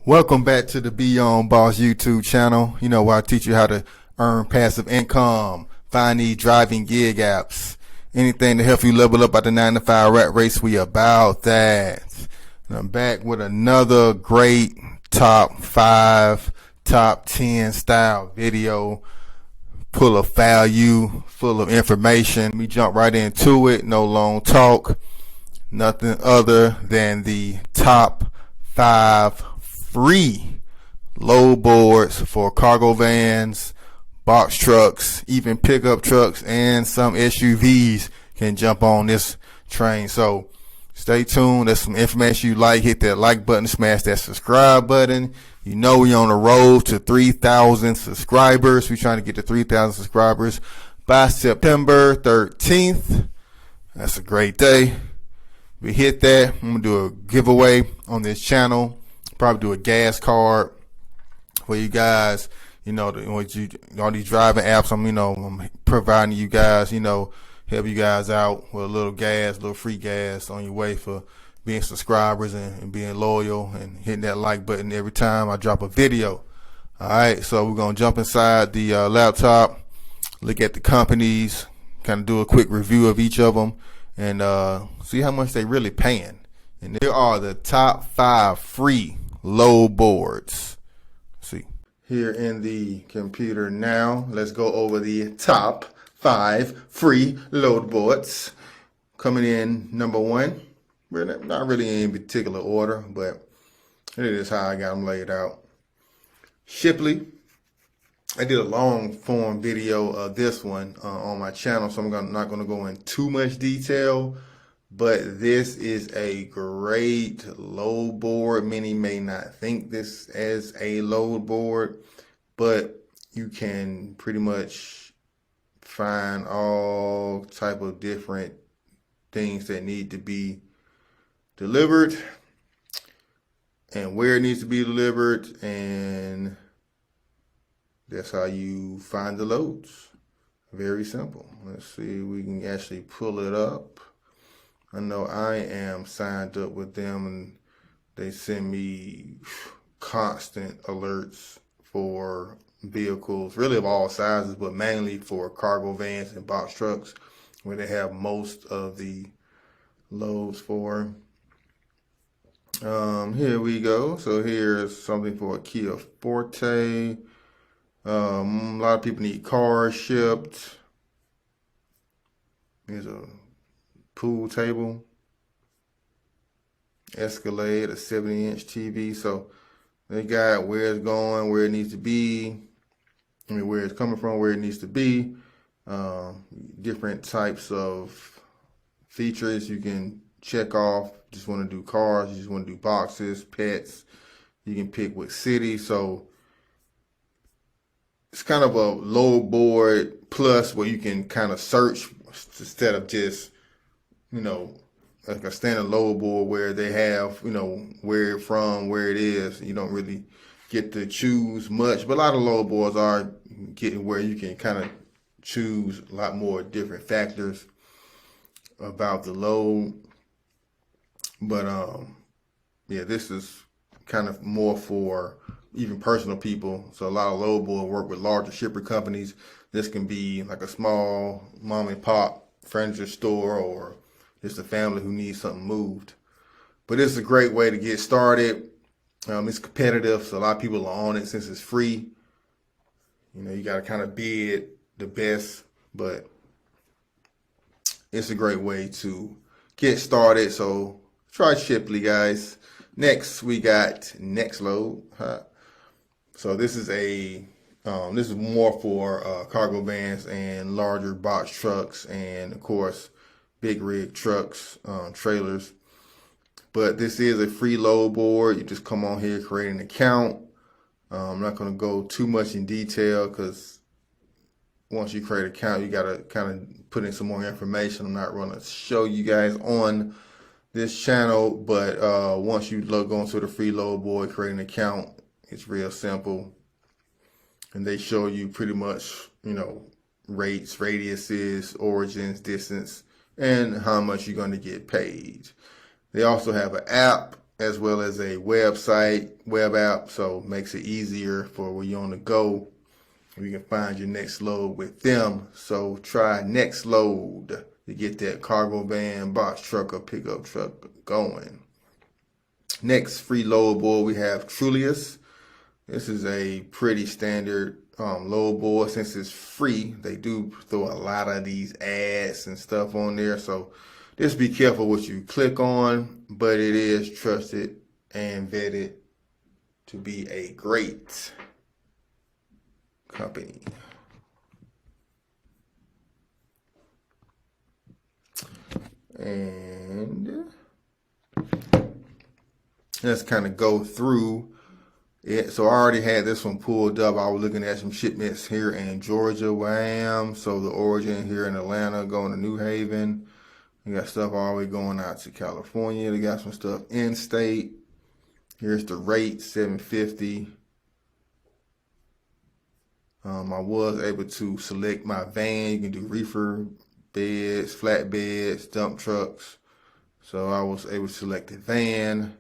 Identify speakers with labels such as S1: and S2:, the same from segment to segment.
S1: Welcome back to the Beyond Boss YouTube channel. You know, where I teach you how to earn passive income, find these driving gig apps, anything to help you level up out the 9-to-5 rat race. We about that. And I'm back with another great top 5, top 10 style video, full of value, full of information. We jump right into it. No long talk. Nothing other than the top 5 free load boards for cargo vans, box trucks, even pickup trucks, and some SUVs can jump on this train. So stay tuned. There's some information you like. Hit that like button, smash that subscribe button. You know we're on the road to 3,000 subscribers. We're trying to get to 3,000 subscribers by September 13th. That's a great day. We hit that. I'm going to do a giveaway on this channel. Probably do a gas card for you guys. You know, all these driving apps, I'm providing you guys, help you guys out with a little gas, a little free gas on your way for being subscribers and being loyal and hitting that like button every time I drop a video. All right, so we're going to jump inside the laptop, look at the companies, kind of do a quick review of each of them, and see how much they really paying. And there are the top 5 free load boards. See here in the computer now. Let's go over the top 5 free load boards. Coming in number 1. We're not really in particular order, but it is how I got them laid out. Shipley. I did a long form video of this one on my channel, so I'm not going to go in too much detail. But this is a great load board. Many may not think this as a load board, but you can pretty much find all type of different things that need to be delivered and where it needs to be delivered, and that's how you find the loads. Very simple. Let's see if we can actually pull it up. I know I am signed up with them, and they send me constant alerts for vehicles, really of all sizes, but mainly for cargo vans and box trucks, where they have most of the loads for. Here we go. So here's something for a Kia Forte. A lot of people need cars shipped. Here's a pool table, Escalade, a 70-inch TV. So they got where it's going, where it needs to be, where it's coming from, where it needs to be. Different types of features you can check off. Just want to do cars, you just want to do boxes, pets. You can pick what city. So it's kind of a load board plus where you can kind of search instead of just like a standard load board where they have, where it's from, where it is. You don't really get to choose much, but a lot of load boards are getting where you can kind of choose a lot more different factors about the load. But yeah, this is kind of more for even personal people. So a lot of load boards work with larger shipper companies. This can be like a small mom and pop furniture store, or just a family who needs something moved. But it's a great way to get started. It's competitive, so a lot of people are on it since it's free. You got to kind of bid the best, but it's a great way to get started. So try Shipley, guys. Next, we got Nexload. So this is more for cargo vans and larger box trucks, and of course big rig trucks, trailers. But this is a free load board. You just come on here, create an account. I'm not going to go too much in detail because once you create an account, you got to kind of put in some more information. I'm not going to show you guys on this channel, but once you go into the free load board, create an account, it's real simple. And they show you pretty much, rates, radiuses, origins, distance, and how much you're going to get paid. They also have an app as well as a website, web app, so it makes it easier for when you're on the go. You can find your Nexload with them. So try Nexload to get that cargo van, box truck, or pickup truck going. Next free load board, we have Julius. This is a pretty standard load board. Since it's free, they do throw a lot of these ads and stuff on there. So just be careful what you click on, but it is trusted and vetted to be a great company. And let's kind of go through it. So I already had this one pulled up. I was looking at some shipments here in Georgia where I am. So the origin here in Atlanta going to New Haven. We got stuff all the way going out to California. They got some stuff in state. Here's the rate, $7.50. I was able to select my van. You can do reefer beds, flat beds, dump trucks. So I was able to select a van,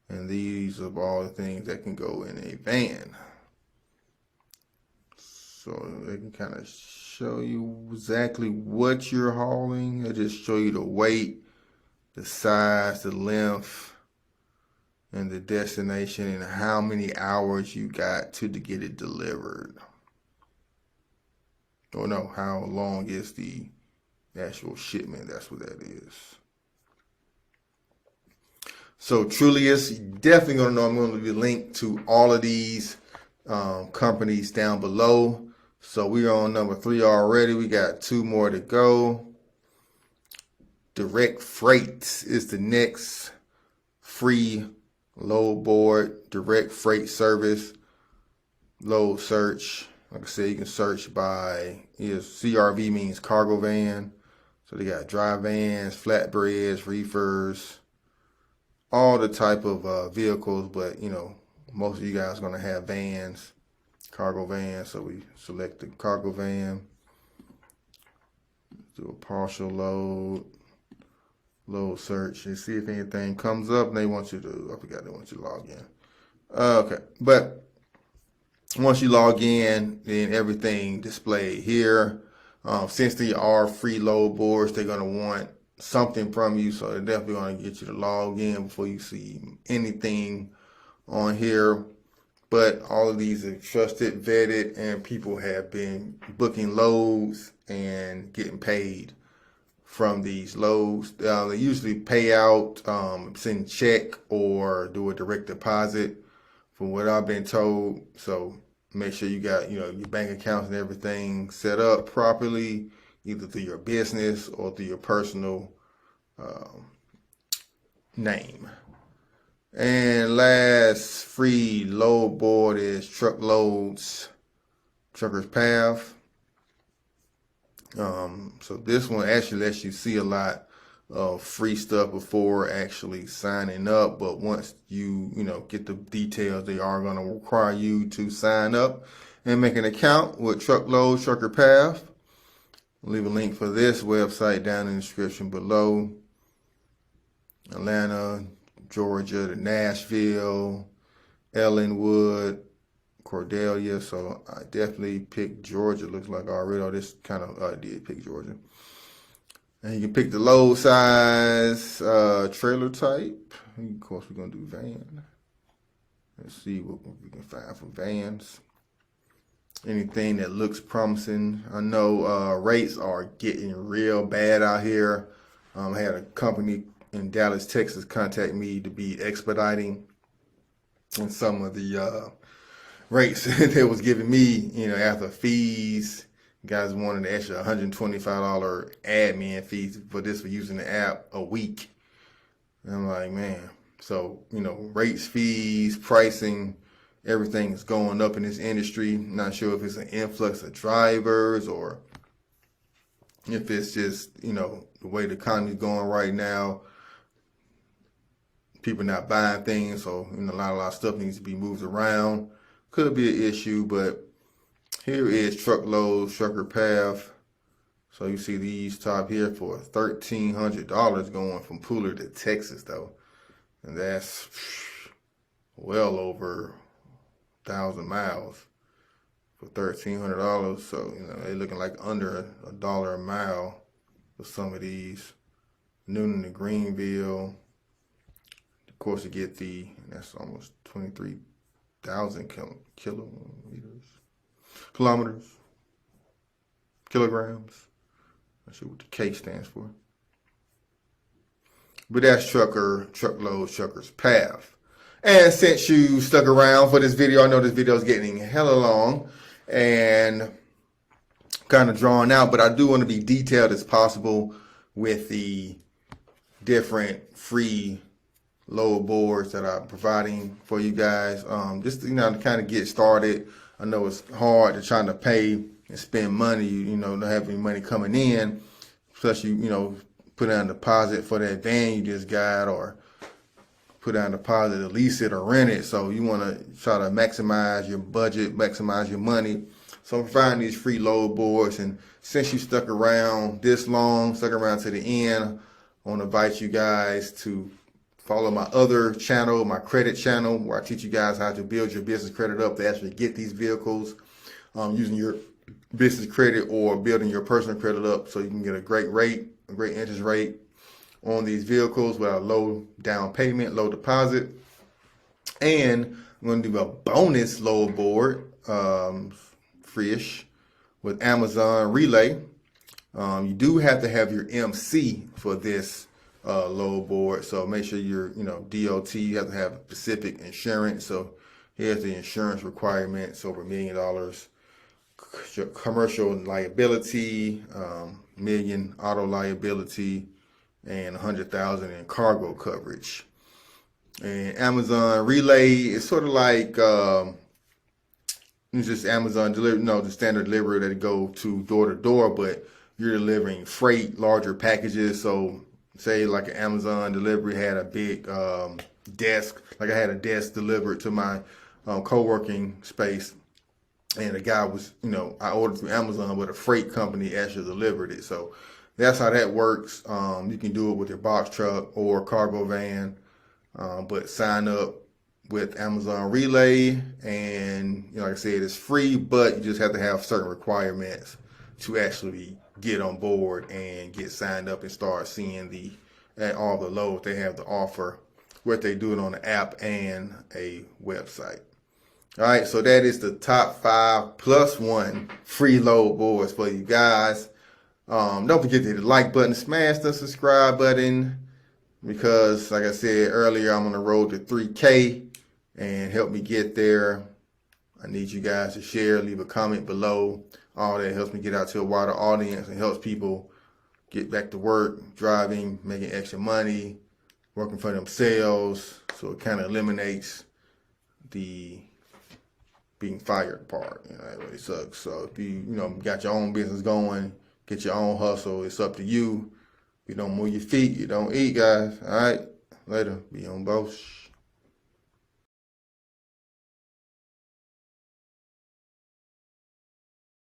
S1: and these are all the things that can go in a van. So they can kind of show you exactly what you're hauling. They just show you the weight, the size, the length, and the destination, and how many hours you got to get it delivered. Or no, how long is the actual shipment? That's what that is. So Julius, definitely gonna know I'm gonna leave a link to all of these companies down below. So we are on number 3 already. We got 2 more to go. Direct Freight is the next free load board, direct freight service, load search. Like I said, you can search by, CRV means cargo van. So they got dry vans, flatbreads, reefers, all the type of vehicles, but most of you guys are going to have vans, cargo vans. So we select the cargo van, do a partial load search, and see if anything comes up. And they want you to, I forgot, they want you to log in. Okay, but once you log in, then everything displayed here. Since they are free load boards, they're going to want something from you. So they're definitely going to get you to log in before you see anything on here. But all of these are trusted, vetted, and people have been booking loads and getting paid from these loads. They usually pay out, send check or do a direct deposit, from what I've been told. So make sure you got, your bank accounts and everything set up properly, either through your business or through your personal name. And last free load board is Truckloads, Trucker's Path. So this one actually lets you see a lot of free stuff before actually signing up. But once you, get the details, they are going to require you to sign up and make an account with Truckloads, Trucker Path. I'll leave a link for this website down in the description below. Atlanta, Georgia, to Nashville, Ellenwood, Cordelia. So I definitely picked Georgia. Looks like already. This kind of I did pick Georgia. And you can pick the load size, trailer type. Of course, we're gonna do van. Let's see what we can find for vans. Anything that looks promising. I know rates are getting real bad out here. I had a company in Dallas, Texas contact me to be expediting on some of the rates they was giving me, after fees. Guys wanted an extra $125 admin fees for this for using the app a week. And I'm like, man. So, rates, fees, pricing, everything is going up in this industry. Not sure if it's an influx of drivers or if it's just, the way the economy is going right now. People not buying things, so a lot of stuff needs to be moved around. Could be an issue, but here is Truckloads, Trucker Path. So you see these top here for $1,300 going from Pooler to Texas, though. and that's well over 1,000 miles for $1,300. So they're looking like under $1 a mile for some of these. Newton to Greenville, of course, you get that's almost 23,000 kilometers, kilograms. Not sure what the K stands for. But that's Trucker's Path. And since you stuck around for this video, I know this video is getting hella long and kind of drawn out, but I do want to be detailed as possible with the different free load boards that I'm providing for you guys. Just to kind of get started. I know it's hard to try to pay and spend money, not have any money coming in. Plus you put down a deposit for that van you just got, or put down a deposit to lease it or rent it. So you want to try to maximize your budget, maximize your money. So I'm providing these free load boards, and since you stuck around this long, stuck around to the end, I want to invite you guys to follow my other channel, my credit channel, where I teach you guys how to build your business credit up to actually get these vehicles using your business credit or building your personal credit up so you can get a great rate, a great interest rate on these vehicles with a low down payment, low deposit. And I'm going to do a bonus load board, free-ish, with Amazon Relay. You do have to have your MC for this load board, so make sure you're DOT. You have to have specific insurance. So here's the insurance requirements: over $1 million commercial liability, million auto liability, and 100,000 in cargo coverage. And Amazon Relay is sort of like it's just Amazon delivery, the standard delivery that go to door, but you're delivering freight, larger packages. So say like an Amazon delivery had a big desk, like I had a desk delivered to my co-working space, and the guy was, I ordered through Amazon, but a freight company actually delivered it. So that's how that works. You can do it with your box truck or cargo van, but sign up with Amazon Relay, and like I said, it's free, but you just have to have certain requirements to actually get on board and get signed up and start seeing all the loads they have to offer, what they do it on the app and a website. All right, so that is the top 5 plus 1 free load boards for you guys. Don't forget to hit the like button, smash the subscribe button, because like I said earlier, I'm on the road to 3K, and help me get there. I need you guys to share, leave a comment below. All that helps me get out to a wider audience and helps people get back to work, driving, making extra money, working for themselves. So it kind of eliminates the being fired part. That really sucks. So if you got your own business going, get your own hustle, it's up to you. If you don't move your feet, you don't eat, guys. All right, later. Be on boss.